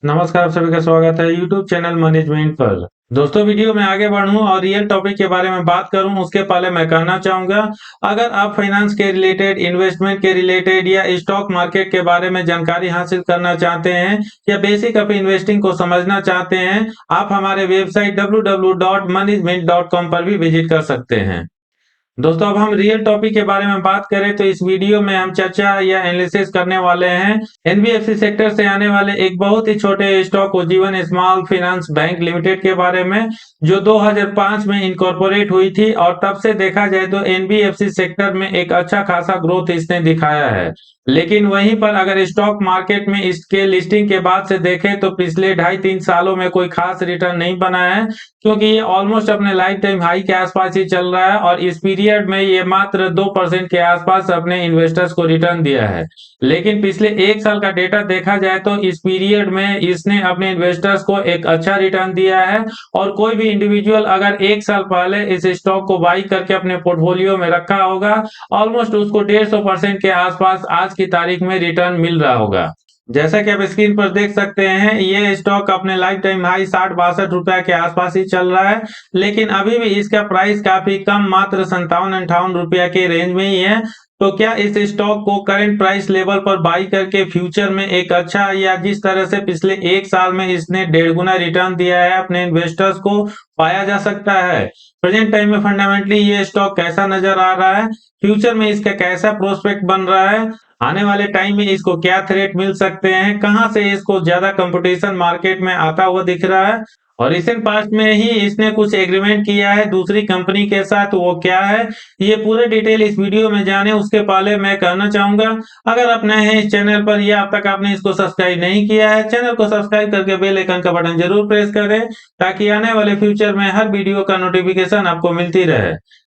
नमस्कार, आप सभी का स्वागत है यूट्यूब चैनल मैनेजमेंट पर। दोस्तों, वीडियो में आगे बढ़ूं और रियल टॉपिक के बारे में बात करूं उसके पहले मैं कहना चाहूंगा, अगर आप फाइनेंस के रिलेटेड, इन्वेस्टमेंट के रिलेटेड या स्टॉक मार्केट के बारे में जानकारी हासिल करना चाहते हैं या बेसिक ऑफ इन्वेस्टिंग को समझना चाहते हैं, आप हमारे वेबसाइट www.management.com पर भी विजिट कर सकते हैं। दोस्तों, अब हम रियल टॉपिक के बारे में बात करें तो इस वीडियो में हम चर्चा या एनालिसिस करने वाले हैं एनबीएफसी सेक्टर से आने वाले एक बहुत ही छोटे stock Ujjivan small finance bank limited के बारे में, जो 2005 में इनकॉर्पोरेट हुई थी और तब से देखा जाए तो एनबीएफसी सेक्टर में एक अच्छा खासा ग्रोथ इसने दिखाया है। लेकिन वहीं पर अगर स्टॉक मार्केट में इसके लिस्टिंग के बाद से देखें तो पिछले 2.5-3 सालों में कोई खास रिटर्न नहीं बना है, क्योंकि ये ऑलमोस्ट अपने लाइफ टाइम हाई के आसपास ही चल रहा है और इस पीरियड में ये मात्र 2% के आसपास अपने इन्वेस्टर्स को रिटर्न दिया है। लेकिन पिछले 1 साल का डेटा देखा जाए तो इस पीरियड में इसने अपने इन्वेस्टर्स को एक अच्छा रिटर्न दिया है और कोई भी इंडिविजुअल अगर 1 साल पहले इस स्टॉक को बाई करके अपने पोर्टफोलियो में रखा होगा, ऑलमोस्ट उसको 150% के आसपास आज की तारीख में रिटर्न मिल रहा होगा। जैसा कि आप स्क्रीन पर देख सकते हैं, ये स्टॉक अपने लाइफ टाइम हाई 60-62 रुपए के आसपास ही चल रहा है, लेकिन अभी भी इसका प्राइस काफी कम, मात्र 57-58 रुपया के रेंज में ही है। तो क्या इस स्टॉक को करंट प्राइस लेवल पर बाई करके फ्यूचर में एक अच्छा, या जिस तरह से पिछले 1 साल में इसने 1.5 गुना रिटर्न दिया है अपने इन्वेस्टर्स को, पाया जा सकता है? प्रेजेंट टाइम में फंडामेंटली ये स्टॉक कैसा नजर आ रहा है? फ्यूचर में इसका कैसा प्रोस्पेक्ट बन रहा है? आने वाले टाइम में इसको क्या थ्रेट मिल सकते हैं? कहाँ से इसको ज्यादा कंपटीशन मार्केट में आता हुआ दिख रहा है? और रिसेंट पास्ट में ही इसने कुछ एग्रीमेंट किया है दूसरी कंपनी के साथ, वो क्या है? ये पूरे डिटेल इस वीडियो में जाने उसके पहले मैं कहना चाहूंगा, अगर आप नए हैं इस चैनल पर या अब तक आपने इसको सब्सक्राइब नहीं किया है, चैनल को सब्सक्राइब करके बेल आइकन का बटन जरूर प्रेस करें, ताकि आने वाले फ्यूचर में हर वीडियो का नोटिफिकेशन आपको मिलती रहे।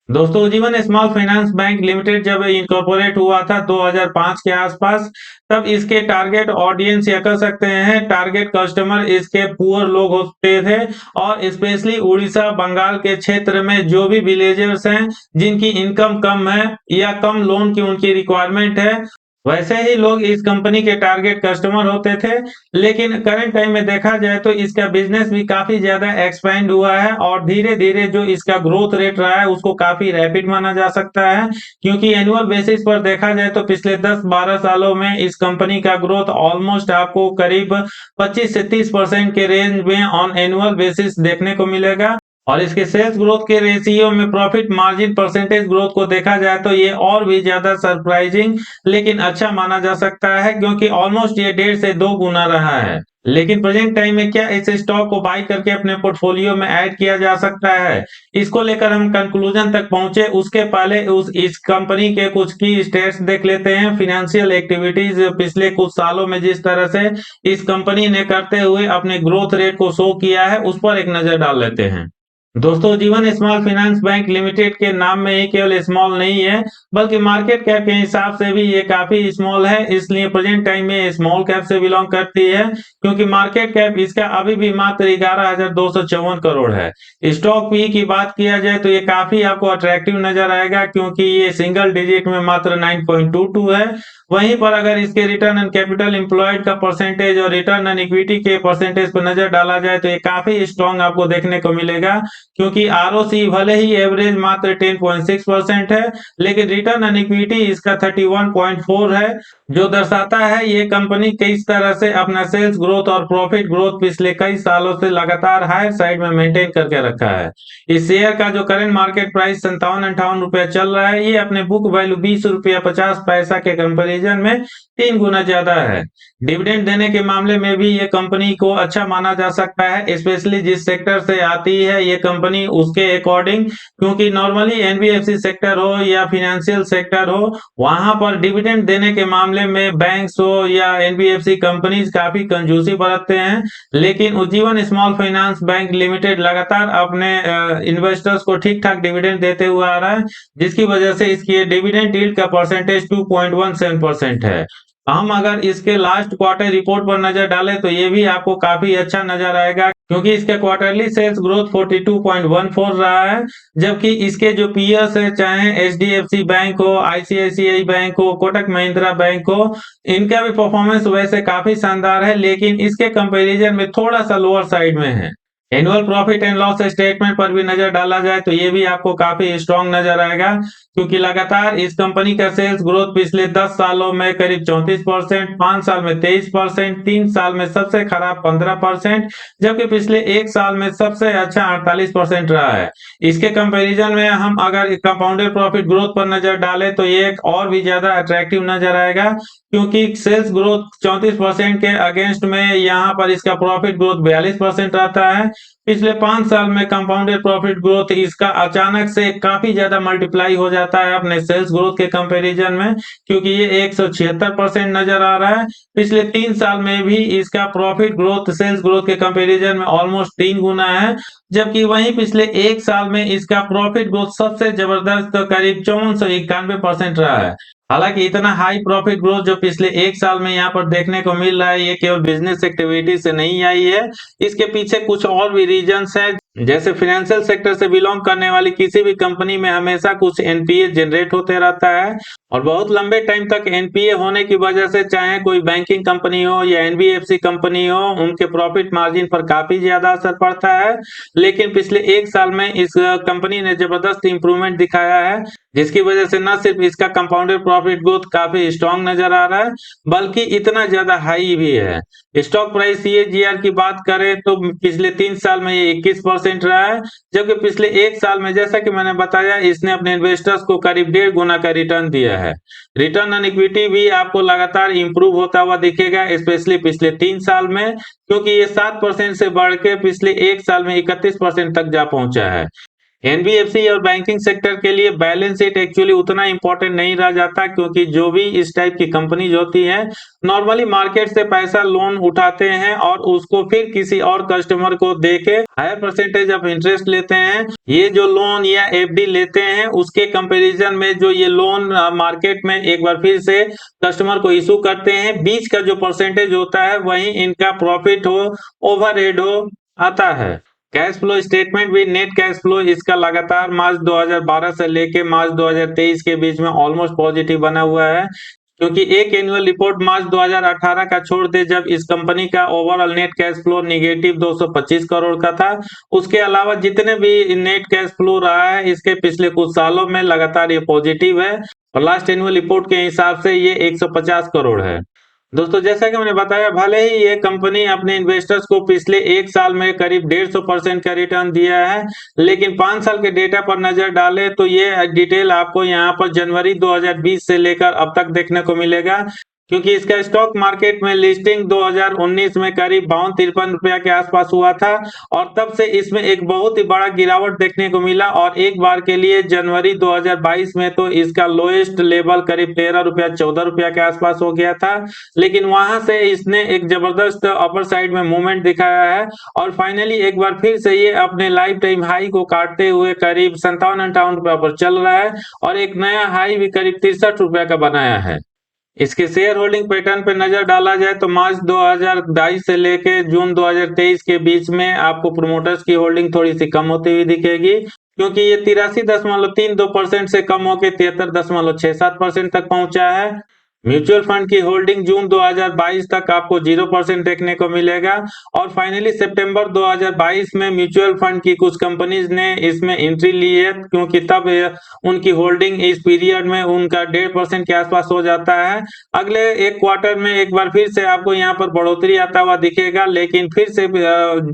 दोस्तों, जीवन स्मॉल फाइनेंस बैंक लिमिटेड जब इनकॉर्पोरेट हुआ था 2005 के आसपास, तब इसके टारगेट ऑडियंस या कह सकते हैं टारगेट कस्टमर इसके पुअर लोग होते थे, और स्पेशली उड़ीसा बंगाल के क्षेत्र में जो भी विलेजर्स हैं जिनकी इनकम कम है या कम लोन की उनकी रिक्वायरमेंट है, वैसे ही लोग इस कंपनी के टारगेट कस्टमर होते थे। लेकिन करंट टाइम में देखा जाए तो इसका बिजनेस भी काफी ज्यादा एक्सपेंड हुआ है और धीरे धीरे जो इसका ग्रोथ रेट रहा है उसको काफी रैपिड माना जा सकता है, क्योंकि एनुअल बेसिस पर देखा जाए तो पिछले 10-12 सालों में इस कंपनी का ग्रोथ ऑलमोस्ट आपको करीब 25 से 30% के रेंज में ऑन एनुअल बेसिस देखने को मिलेगा। और इसके सेल्स ग्रोथ के रेशियो में प्रॉफिट मार्जिन परसेंटेज ग्रोथ को देखा जाए तो ये और भी ज्यादा सरप्राइजिंग लेकिन अच्छा माना जा सकता है, क्योंकि ऑलमोस्ट ये 1.5 से 2 गुना रहा है। लेकिन प्रेजेंट टाइम में क्या इस स्टॉक को बाई करके अपने पोर्टफोलियो में ऐड किया जा सकता है? इसको लेकर हम कंक्लूजन तक पहुंचे उसके पहले उस इस कंपनी के कुछ की स्टेट्स देख लेते हैं। फाइनेंशियल एक्टिविटीज पिछले कुछ सालों में जिस तरह से इस कंपनी ने करते हुए अपने ग्रोथ रेट को शो किया है, उस पर एक नजर डाल लेते हैं। दोस्तों, जीवन स्मॉल फाइनेंस बैंक लिमिटेड के नाम में ही केवल स्मॉल नहीं है, बल्कि मार्केट कैप के हिसाब से भी ये काफी स्मॉल है, इसलिए प्रेजेंट टाइम में स्मॉल कैप से बिलोंग करती है, क्योंकि मार्केट कैप इसका अभी भी मात्र 11,254 करोड़ है। स्टॉक पी की बात किया जाए तो ये काफी आपको अट्रैक्टिव नजर आएगा, क्योंकि ये सिंगल डिजिट में मात्र 9.22 है। वहीं पर अगर इसके रिटर्न ऑन कैपिटल एम्प्लॉयड का परसेंटेज और रिटर्न ऑन इक्विटी के परसेंटेज पर नजर डाला जाए तो ये काफी स्ट्रॉन्ग आपको देखने को मिलेगा, क्योंकि आरओसी भले ही एवरेज मात्र 10.6% है, लेकिन रिटर्न ऑन इक्विटी इसका 31.4 है, जो दर्शाता है ये कंपनी किस तरह से अपना सेल्स ग्रोथ और प्रॉफिट ग्रोथ पिछले कई सालों से लगातार हायर साइड में मेंटेन करके रखा है। इस शेयर का जो करंट मार्केट प्राइस 57-58 रुपया चल रहा है, ये अपने बुक वैल्यू 20 रुपया 50 पैसा के कंपैरिजन में 3 गुना ज्यादा है। डिविडेंड देने के मामले में भी ये कंपनी को अच्छा माना जा सकता है, स्पेशली जिस सेक्टर से आती है ये कंपनी उसके अकॉर्डिंग, क्योंकि नॉर्मली एनबीएफसी सेक्टर हो या फाइनेंशियल सेक्टर हो, वहां पर डिविडेंड देने के मामले में बैंक्स हो या एनबीएफसी कंपनीज काफी कंजूसी बरतते हैं। लेकिन Ujjivan small finance bank limited लगातार अपने इन्वेस्टर्स को ठीक ठाक डिविडेंड देते हुए आ रहा है, जिसकी वजह से इसकी डिविडेंड यील्ड का परसेंटेज 2.17% है। हम अगर इसके लास्ट क्वार्टर रिपोर्ट पर नजर डालें तो ये भी आपको काफी अच्छा नजर आएगा, क्योंकि इसका क्वार्टरली सेल्स ग्रोथ 42.14 रहा है, जबकि इसके जो पीयर्स है, चाहे एचडीएफसी बैंक हो, आईसीआईसीआई बैंक हो, कोटक महिंद्रा बैंक हो, इनका भी परफॉर्मेंस वैसे काफी शानदार है, लेकिन इसके कंपैरिजन में थोड़ा सा लोअर साइड में है। Annual profit and loss statement पर भी नजर डाला जाए तो ये भी आपको काफी स्ट्रॉन्ग नजर आएगा, क्योंकि लगातार इस कंपनी का सेल्स ग्रोथ पिछले 10 सालों में करीब 34%, 5 साल में 23%, 3 साल में सबसे खराब 15%, जबकि पिछले 1 साल में सबसे अच्छा 48% रहा है। इसके कंपैरिजन में हम अगर कंपाउंडेड प्रॉफिट ग्रोथ पर नजर डालें तो ये एक और भी ज्यादा अट्रैक्टिव नजर आएगा, क्योंकि सेल्स ग्रोथ 34% के अगेंस्ट में यहाँ पर इसका प्रॉफिट ग्रोथ 42% रहता है। पिछले 5 साल में कंपाउंडेड प्रॉफिट ग्रोथ इसका अचानक से काफी ज्यादा मल्टीप्लाई हो जाता है अपने सेल्स ग्रोथ के कंपैरिजन में, क्योंकि ये 176% नजर आ रहा है। पिछले 3 साल में भी इसका प्रॉफिट ग्रोथ सेल्स ग्रोथ के कंपैरिजन में ऑलमोस्ट 3 गुना है, जबकि वहीं पिछले 1 साल में इसका प्रॉफिट ग्रोथ सबसे जबरदस्त करीब 5491% रहा है। हालांकि इतना हाई प्रॉफिट ग्रोथ जो पिछले 1 साल में यहाँ पर देखने को मिल रहा है, ये केवल बिजनेस एक्टिविटी से नहीं आई है, इसके पीछे कुछ और भी रीजंस हैं। जैसे फाइनेंशियल सेक्टर से बिलोंग करने वाली किसी भी कंपनी में हमेशा कुछ एनपीए जनरेट होते रहता है, और बहुत लंबे टाइम तक एनपीए होने की वजह से चाहे कोई बैंकिंग कंपनी हो या एनबीएफसी कंपनी हो, उनके प्रॉफिट मार्जिन पर काफी ज्यादा असर पड़ता है। लेकिन पिछले 1 साल में इस कंपनी ने जबरदस्त इंप्रूवमेंट दिखाया है, जिसकी वजह से न सिर्फ इसका कंपाउंडेड प्रॉफिट ग्रोथ काफी स्ट्रॉन्ग नजर आ रहा है, बल्कि इतना ज्यादा हाई भी है। स्टॉक प्राइस सीएजीआर की बात करें तो पिछले 3 साल में ये 21% रहा है, जबकि पिछले 1 साल में जैसा कि मैंने बताया, इसने अपने इन्वेस्टर्स को करीब 1.5 गुना का रिटर्न दिया है। रिटर्न ऑन इक्विटी भी आपको लगातार इंप्रूव होता हुआ दिखेगा, स्पेशली पिछले 3 साल में, क्योंकि ये 7% से बढ़ के पिछले 1 साल में 31% तक जा पहुंचा है। एनबीएफसी और बैंकिंग सेक्टर के लिए बैलेंस शीट एक्चुअली उतना इंपॉर्टेंट नहीं रह जाता, क्योंकि जो भी इस टाइप की कंपनीज होती हैं, नॉर्मली मार्केट से पैसा लोन उठाते हैं और उसको फिर किसी और कस्टमर को देके हायर परसेंटेज ऑफ इंटरेस्ट लेते हैं। ये जो लोन या एफडी लेते हैं, उसके कंपैरिजन में जो ये लोन मार्केट में एक बार फिर से कस्टमर को इशू करते हैं, बीच का जो परसेंटेज होता है वही इनका प्रॉफिट हो, ओवरहेड हो, आता है। कैश फ्लो स्टेटमेंट भी नेट कैश फ्लो इसका लगातार मार्च 2012 से लेके मार्च 2023 के बीच में ऑलमोस्ट पॉजिटिव बना हुआ है, क्योंकि एक एनुअल रिपोर्ट मार्च 2018 का छोड़ दे जब इस कंपनी का overall net cash flow negative 225 crore का था। उसके अलावा जितने भी नेट कैश फ्लो रहा है इसके पिछले कुछ सालों में लगातार ये पॉजिटिव है, और लास्ट एनुअल रिपोर्ट के हिसाब से ये 150 करोड़ है। दोस्तों, जैसा कि मैंने बताया, भले ही ये कंपनी अपने इन्वेस्टर्स को पिछले 1 साल में करीब 150% का रिटर्न दिया है, लेकिन 5 साल के डेटा पर नजर डालें तो ये डिटेल आपको यहाँ पर जनवरी 2020 से लेकर अब तक देखने को मिलेगा, क्योंकि इसका स्टॉक मार्केट में लिस्टिंग 2019 में करीब 52-53 रुपया के आसपास हुआ था, और तब से इसमें एक बहुत ही बड़ा गिरावट देखने को मिला, और एक बार के लिए जनवरी 2022 में तो इसका लोएस्ट लेवल करीब 13 रुपया 14 रुपया के आसपास हो गया था। लेकिन वहां से इसने एक जबरदस्त अपर साइड में मूवमेंट दिखाया है, और फाइनली एक बार फिर से ये अपने लाइफ टाइम हाई को काटते हुए करीब 57-58 रुपया पर चल रहा है, और एक नया हाई भी करीब 63 रुपया का बनाया है। इसके शेयर होल्डिंग पैटर्न पे नजर डाला जाए तो मार्च 2022 से लेके जून 2023 के बीच में आपको प्रोमोटर्स की होल्डिंग थोड़ी सी कम होती हुई दिखेगी, क्योंकि ये 83.32% से कम होकर 73.67% तक पहुंचा है। म्यूचुअल फंड की होल्डिंग जून 2022 तक आपको 0% देखने को मिलेगा, और फाइनली सितंबर 2022 में म्यूचुअल फंड की कुछ कंपनीज ने इसमें एंट्री ली है, क्योंकि तब उनकी होल्डिंग इस पीरियड में उनका 1.5% के आसपास हो जाता है। अगले एक क्वार्टर में एक बार फिर से आपको यहाँ पर बढ़ोतरी आता हुआ दिखेगा, लेकिन फिर से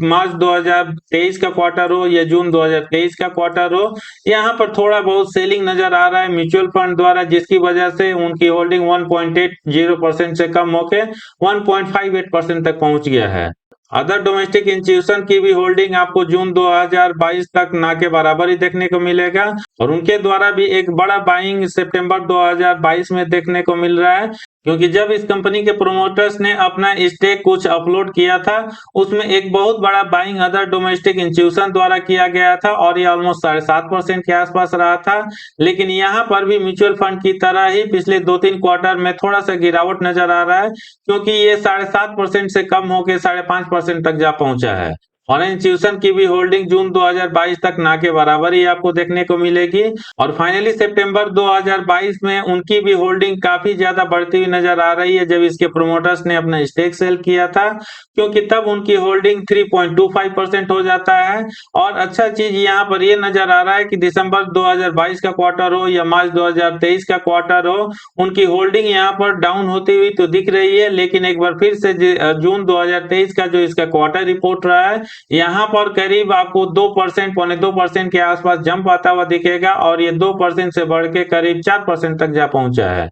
मार्च 2023 का क्वार्टर हो या जून 2023 का क्वार्टर हो, यहाँ पर थोड़ा बहुत सेलिंग नजर आ रहा है म्यूचुअल फंड द्वारा, जिसकी वजह से उनकी होल्डिंग 1.80% से कम होकर 1.58% तक पहुंच गया है। अदर डोमेस्टिक इंस्टीट्यूशन की भी होल्डिंग आपको जून 2022 तक ना के बराबर ही देखने को मिलेगा, और उनके द्वारा भी एक बड़ा बाइंग सितंबर 2022 में देखने को मिल रहा है, क्योंकि जब इस कंपनी के प्रोमोटर्स ने अपना स्टेक कुछ अपलोड किया था, उसमें एक बहुत बड़ा बाइंग अदर डोमेस्टिक इंस्टीट्यूशन द्वारा किया गया था, और ये ऑलमोस्ट 7.5% के आसपास रहा था। लेकिन यहाँ पर भी म्यूचुअल फंड की तरह ही पिछले 2-3 क्वार्टर में थोड़ा सा गिरावट नजर आ रहा है, क्योंकि ये 7.5% से कम होकर 5.5% तक जा पहुंचा है। फॉरेन इंस्टीट्यूशन की भी होल्डिंग जून 2022 तक ना के बराबर ही आपको देखने को मिलेगी और फाइनली सितंबर 2022 में उनकी भी होल्डिंग काफी ज्यादा बढ़ती हुई नजर आ रही है जब इसके प्रोमोटर्स ने अपना स्टेक सेल किया था, क्योंकि तब उनकी होल्डिंग 3.25% हो जाता है। और अच्छा चीज यहाँ पर ये नजर आ रहा है कि दिसंबर 2022 का क्वार्टर हो या मार्च 2023 का क्वार्टर हो, उनकी होल्डिंग यहाँ पर डाउन होती हुई तो दिख रही है, लेकिन एक बार फिर से जून 2023 का जो इसका क्वार्टर रिपोर्ट रहा है, यहाँ पर करीब आपको 2% पौने 2% के आसपास जंप आता हुआ दिखेगा और ये 2% से बढ़ के करीब 4% तक जा पहुंचा है।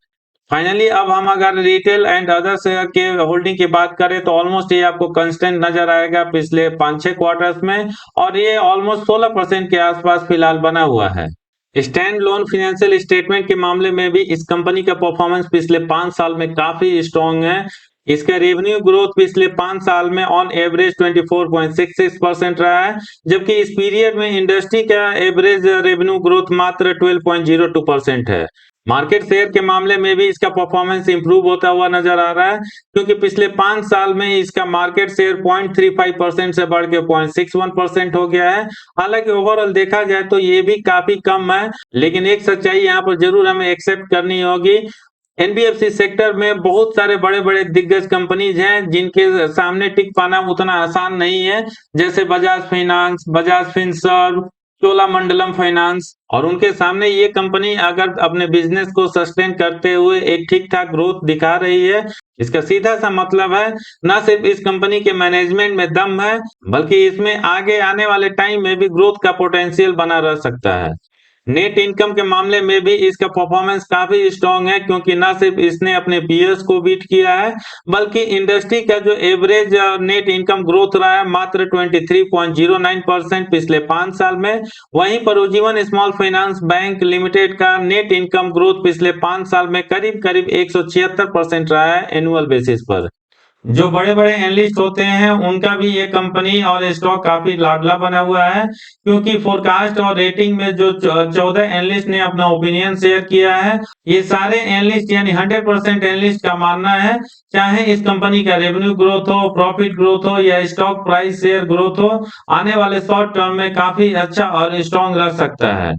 फाइनली अब हम अगर रिटेल एंड अदर्स के होल्डिंग की बात करें तो ऑलमोस्ट ये आपको कंस्टेंट नजर आएगा पिछले 5-6 क्वार्टर्स में और ये ऑलमोस्ट 16% के आसपास फिलहाल बना हुआ है। स्टैंड लोन फाइनेंशियल स्टेटमेंट के मामले में भी इस कंपनी का परफॉर्मेंस पिछले 5 साल में काफी स्ट्रॉन्ग है। इसका रेवेन्यू ग्रोथ पिछले 5 साल में ऑन एवरेज 24.66% रहा है, जबकि इस पीरियड में इंडस्ट्री का एवरेज रेवेन्यू ग्रोथ मात्र 12.02% है। मार्केट शेयर के मामले में भी इसका परफॉर्मेंस इंप्रूव होता हुआ नजर आ रहा है, क्योंकि पिछले 5 साल में इसका मार्केट शेयर 0.35% से बढ़ के 0.61% हो गया है। हालांकि ओवरऑल देखा जाए तो ये भी काफी कम है, लेकिन एक सच्चाई यहाँ पर जरूर हमें एक्सेप्ट करनी होगी। एनबीएफसी सेक्टर में बहुत सारे बड़े-बड़े दिग्गज कंपनीज हैं जिनके सामने टिक पाना उतना आसान नहीं है, जैसे Bajaj finance, Bajaj Finserv, Cholamandalam finance, और उनके सामने ये कंपनी अगर अपने बिजनेस को सस्टेन करते हुए एक ठीक-ठाक ग्रोथ दिखा रही है, इसका सीधा-सा मतलब है ना सिर्फ इस कंपनी के मैनेजमेंट में दम है, बल्कि इसमें आगे आने वाले टाइम में भी ग्रोथ का पोटेंशियल बना रह सकता है। नेट इनकम के मामले में भी इसका परफॉर्मेंस काफी स्ट्रॉन्ग है, क्योंकि ना सिर्फ इसने अपने पीयर्स को बीट किया है, बल्कि इंडस्ट्री का जो एवरेज नेट इनकम ग्रोथ रहा है मात्र 23.09% पिछले 5 साल में। वहीं पर Ujjivan small finance bank limited का नेट इनकम ग्रोथ पिछले 5 साल में करीब-करीब 176% रहा है एनुअल बेसिस पर। जो बड़े-बड़े एनालिस्ट होते हैं उनका भी ये कंपनी और स्टॉक काफी लाडला बना हुआ है, क्योंकि फोरकास्ट और रेटिंग में जो 14 एनालिस्ट ने अपना ओपिनियन शेयर किया है, ये सारे एनालिस्ट यानी 100% एनालिस्ट का मानना है, चाहे इस कंपनी का रेवेन्यू ग्रोथ हो, प्रॉफिट ग्रोथ हो या स्टॉक प्राइस शेयर ग्रोथ हो, आने वाले शॉर्ट टर्म में काफी अच्छा और स्ट्रॉन्ग रह सकता है।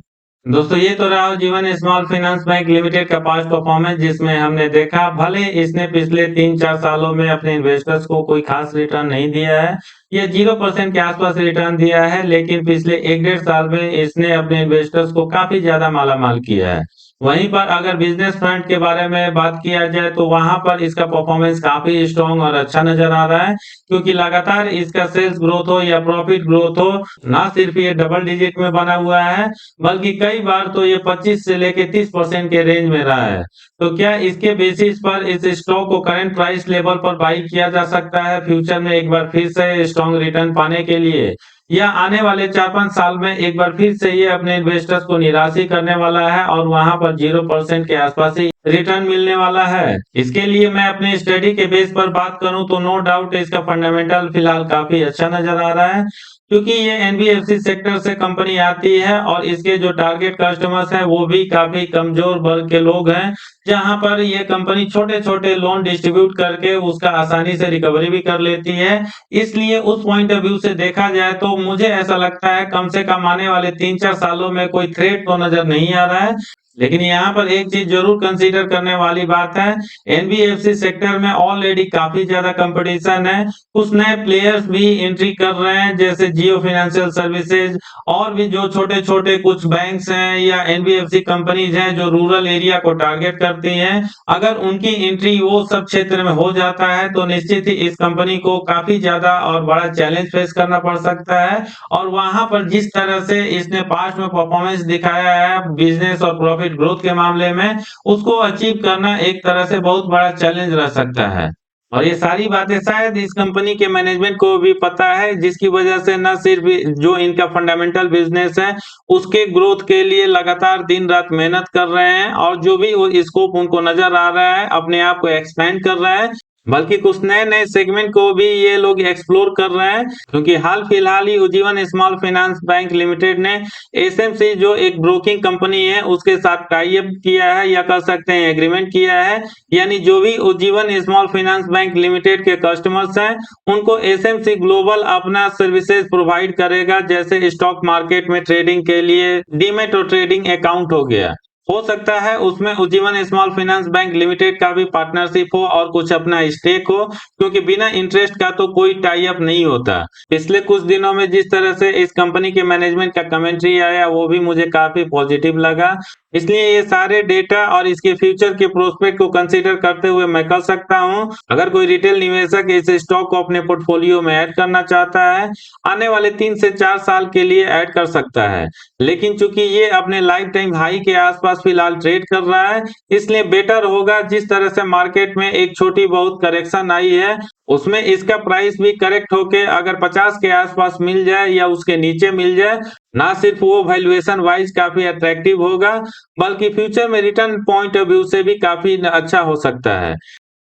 दोस्तों ये तो रहा जीवन स्मॉल फाइनेंस बैंक लिमिटेड का पास्ट परफॉर्मेंस, जिसमें हमने देखा भले इसने पिछले 3-4 सालों में अपने इन्वेस्टर्स को कोई खास रिटर्न नहीं दिया है, ये 0% के आसपास रिटर्न दिया है, लेकिन पिछले 1-1.5 साल में इसने अपने इन्वेस्टर्स को काफी ज्यादा मालामाल किया है। वहीं पर अगर बिजनेस फ्रंट के बारे में बात किया जाए तो वहां पर इसका परफॉर्मेंस काफी स्ट्रॉन्ग और अच्छा नजर आ रहा है, क्योंकि लगातार इसका सेल्स ग्रोथ हो या प्रॉफिट ग्रोथ हो, ना सिर्फ ये डबल डिजिट में बना हुआ है, बल्कि कई बार तो ये 25 से लेके 30% के रेंज में रहा है। तो क्या इसके बेसिस पर इस स्टॉक को करंट प्राइस लेवल पर बाई किया जा सकता है फ्यूचर में एक बार फिर से स्ट्रॉन्ग रिटर्न पाने के लिए, या आने वाले 4-5 साल में एक बार फिर से ये अपने इन्वेस्टर्स को निराश ही करने वाला है और वहां पर 0% के आसपास ही रिटर्न मिलने वाला है? इसके लिए मैं अपने स्टडी के बेस पर बात करूं तो नो डाउट इसका फंडामेंटल फिलहाल काफी अच्छा नजर आ रहा है, क्योंकि ये एनबीएफसी सेक्टर से कंपनी आती है और इसके जो टारगेट कस्टमर्स हैं वो भी काफी कमजोर वर्ग के लोग हैं, जहां पर ये कंपनी छोटे-छोटे लोन डिस्ट्रीब्यूट करके उसका आसानी से रिकवरी भी कर लेती है। इसलिए उस पॉइंट ऑफ व्यू से देखा जाए तो मुझे ऐसा लगता है कम से कम आने वाले 3-4 सालों में कोई थ्रेट तो नजर नहीं आ रहा है। लेकिन यहाँ पर एक चीज जरूर कंसीडर करने वाली बात है, एनबीएफसी सेक्टर में ऑलरेडी काफी ज्यादा कंपटीशन है। कुछ नए प्लेयर्स भी एंट्री कर रहे हैं, जैसे जियो फाइनेंशियल सर्विसेज, और भी जो छोटे-छोटे कुछ बैंक्स हैं या एनबीएफसी कंपनीज हैं जो रूरल एरिया को टारगेट करती हैं। अगर उनकी एंट्री वो सब क्षेत्र में हो जाता है तो निश्चित ही इस कंपनी को काफी ज्यादा और बड़ा चैलेंज फेस करना पड़ सकता है, और वहां पर जिस तरह से इसने पास्ट में परफॉर्मेंस दिखाया है बिजनेस और प्रॉफिट ग्रोथ के मामले में, उसको अचीव करना एक तरह से बहुत बड़ा चैलेंज रह सकता है। और ये सारी बातें शायद इस कंपनी के मैनेजमेंट को भी पता है, जिसकी वजह से न सिर्फ जो इनका फंडामेंटल बिजनेस है उसके ग्रोथ के लिए लगातार दिन रात मेहनत कर रहे हैं, और जो भी वो स्कोप उनको नजर आ रहा है अपने आप को एक्सपेंड कर रहा है, बल्कि कुछ नए-नए सेगमेंट को भी ये लोग एक्सप्लोर कर रहे हैं, क्योंकि हाल फिलहाल ही Ujjivan small finance bank limited ने एसएमसी जो एक ब्रोकिंग कंपनी है उसके साथ टाई अप किया है या कह सकते हैं एग्रीमेंट किया है। यानी जो भी Ujjivan small finance bank limited के कस्टमर्स हैं, उनको एसएमसी ग्लोबल अपना सर्विसेज प्रोवाइड करेगा, जैसे स्टॉक मार्केट में ट्रेडिंग के लिए डीमैट और ट्रेडिंग अकाउंट हो गया। हो सकता है उसमें Ujjivan small finance bank limited का भी पार्टनरशिप हो और कुछ अपना स्टेक हो, क्योंकि बिना इंटरेस्ट का तो कोई टाई अप नहीं होता। पिछले कुछ दिनों में जिस तरह से इस कंपनी के मैनेजमेंट का कमेंट्री आया वो भी मुझे काफी पॉजिटिव लगा। इसलिए ये सारे डेटा और इसके फ्यूचर के प्रोस्पेक्ट को कंसीडर करते हुए मैं कह सकता हूं, अगर कोई रिटेल निवेशक इस स्टॉक को अपने पोर्टफोलियो में ऐड करना चाहता है, आने वाले 3 से 4 साल के लिए ऐड कर सकता है। लेकिन चूंकि ये अपने लाइफ टाइम हाई के आसपास फिलहाल ट्रेड कर रहा है, इसलिए बेटर होगा जिस तरह से मार्केट में एक छोटी बहुत करेक्शन आई है, उसमें इसका प्राइस भी करेक्ट होके अगर 50 के आसपास मिल जाए या उसके नीचे मिल जाए, ना सिर्फ वो वैल्यूएशन वाइज काफी अट्रैक्टिव होगा, बल्कि फ्यूचर में रिटर्न पॉइंट ऑफ व्यू से भी काफी अच्छा हो सकता है।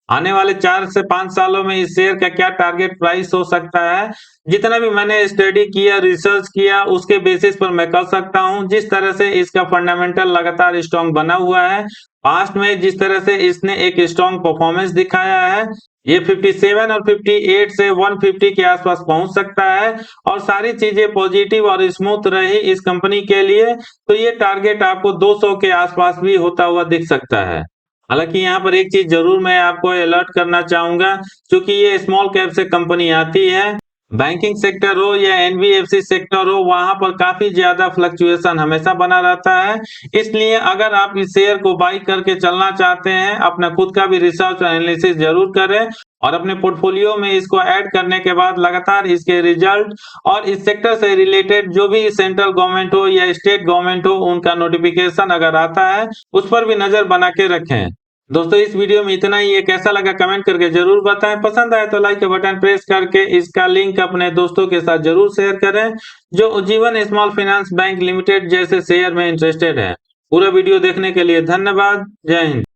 आने वाले 4 से 5 सालों में इस शेयर का क्या टारगेट प्राइस हो सकता है? जितना भी मैंने स्टडी किया, रिसर्च किया, उसके बेसिस पर मैं कह सकता हूँ, जिस तरह से इसका फंडामेंटल लगातार स्ट्रॉन्ग बना हुआ है, पास्ट में जिस तरह से इसने एक स्ट्रॉन्ग परफॉर्मेंस दिखाया है, ये 57 और 58 से 150 के आसपास पहुंच सकता है और सारी चीजें पॉजिटिव और स्मूथ रही इस कंपनी के लिए, तो ये टारगेट आपको 200 के आसपास भी होता हुआ दिख सकता है। हालाँकि यहाँ पर एक चीज़ ज़रूर मैं आपको अलर्ट करना चाहूँगा, चूँकि ये स्मॉल कैप से कंपनी आती है, बैंकिंग सेक्टर हो या एनबीएफसी सेक्टर हो, वहाँ पर काफ़ी ज़्यादा फ्लक्चुएशन हमेशा बना रहता है। इसलिए अगर आप इस शेयर को बाई करके चलना चाहते हैं, अपना खुद का भी रिसर्च एनालिसिस ज़रूर करें और अपने पोर्टफोलियो में इसको ऐड करने के बाद लगातार इसके रिजल्ट और इस सेक्टर से रिलेटेड जो भी सेंट्रल गवर्नमेंट हो या स्टेट गवर्नमेंट हो, उनका नोटिफिकेशन अगर आता है, उस पर भी नज़र बना के रखें। दोस्तों इस वीडियो में इतना ही है, कैसा लगा कमेंट करके जरूर बताएं। पसंद आए तो लाइक का बटन प्रेस करके इसका लिंक अपने दोस्तों के साथ जरूर शेयर करें, जो Ujjivan small finance bank limited जैसे शेयर में इंटरेस्टेड है। पूरा वीडियो देखने के लिए धन्यवाद। जय हिंद।